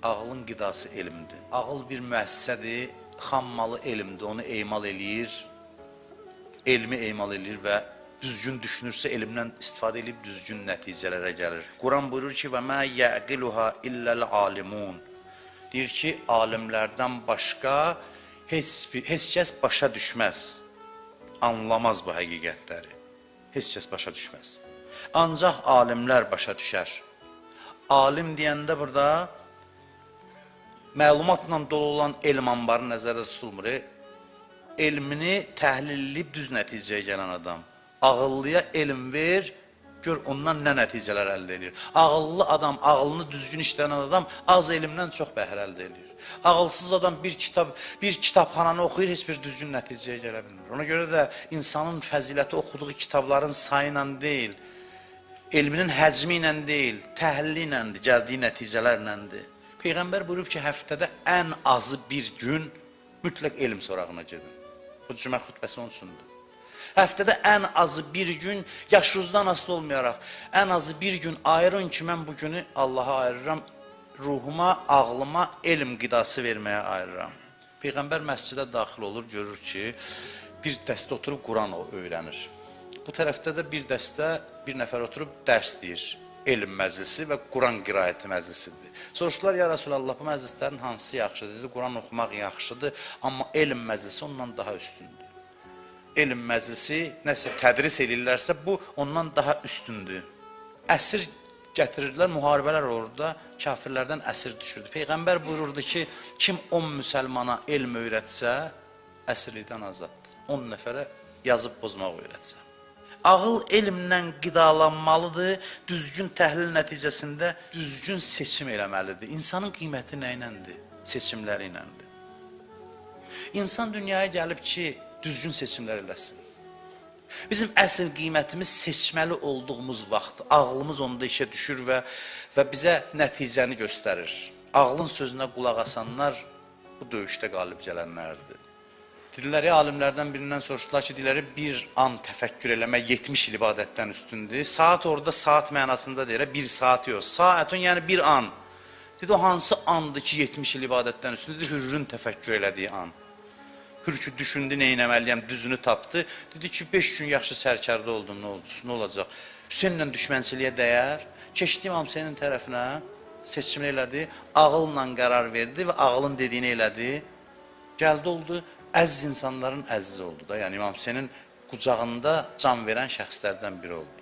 Ağlın qidası elmdir. Ağıl bir müəssisədir, xammalı elmdir, onu emal eləyir, elmi emal eləyir və düzgün düşünürsə elmdən istifadə edib düzgün nəticələrə gəlir. Quran buyurur ki, və mə yəqiluha illəl alimun. Deyir ki, alimlərdən başqa heç kəs başa düşməz, anlamaz bu həqiqətləri. Heç kəs başa düşməz. Ancaq alimlər başa düşər. Alim deyəndə burada məlumatla dolu olan elm anbarı nəzərdə tutulmur. Elmini təhlil edib düz nəticəyə gələn adam. Ağıllıya elm ver, gör ondan nə nəticələr əldə edir. Ağıllı adam, ağılını düzgün işlənən adam az elmdən çox bəhr əldə edir. Ağılsız adam bir kitabxananı oxuyur, heç bir düzgün nəticəyə gələ bilmir. Ona görə də insanın fəziləti oxuduğu kitabların sayı ilə deyil, elminin həcmi ilə deyil, təhlili iləndir, gəldiyi nəticələrləndir. Peyğəmbər buyurub ki, həftədə ən azı bir gün mütləq elm sorağına gedin. Bu cümə xütbəsi onun üçündür. Həftədə ən azı bir gün, yaşınızdan asılı olmayaraq, ən azı bir gün ayırın ki, mən bu günü Allaha ayırıram, ruhuma, ağlıma elm qidası verməyə ayırıram. Peyğəmbər məscidə daxil olur, görür ki, bir dəstə oturub Quran öyrənir. Bu tərəfdə də bir dəstə, bir nəfər oturub dərs deyir. Elm məclisi və Quran qiraəti məclisidir. Soruşdular, ya Rasulallah, bu məclislərin hansı yaxşıdır? Dedi, Quran oxumaq yaxşıdır, amma elm məclisi ondan daha üstündür. Elm məclisi nəsə tədris edirlərsə, bu ondan daha üstündür. Əsir gətirirdilər, müharibələr orada kafirlərdən əsir düşürdü. Peyğəmbər buyururdu ki, kim 10 müsəlmana elm öyrətsə, əsirlikdən azaddır. 10 nəfərə yazıb pozmaq öyrətsə. Ağıl elmlə qidalanmalıdır, düzgün təhlil nəticəsində düzgün seçim eləməlidir. İnsanın qiyməti nə iləndir? Seçimləri iləndir. İnsan dünyaya gəlib ki, düzgün seçimlər eləsin. Bizim əsl qiymətimiz seçməli olduğumuz vaxt, ağlımız onda işə düşür və bizə nəticəni göstərir. Ağlın sözünə qulaq asanlar bu döyüşdə qalib gələnlərdir. Dilləri alimlərdən birindən soruşdular ki, dilləri bir an təfəkkür eləmək 70 il ibadətdən üstündür. Saat orada saat mənasında deyir, bir saat yox. Saatun yəni bir an. Dedi, o hansı andır ki 70 il ibadətdən üstündür? Hürrün təfəkkür elədiyi an. Hür ki düşündü, neynəməliyəm, düzünü tapdı. Dedi ki, 5 gün yaxşı sərkərdə oldum, nə olacaq? Hüseynlə düşmənçiliyə dəyər. Keçdi İmam Hüseynin tərəfinə, seçimini elədi, ağılla qərar verdi və ağılın dediyini elədi. Gəldi oldu, əziz insanların əzizi oldu da. Yəni İmam Hüseynin qucağında can verən şəxslərdən biri oldu.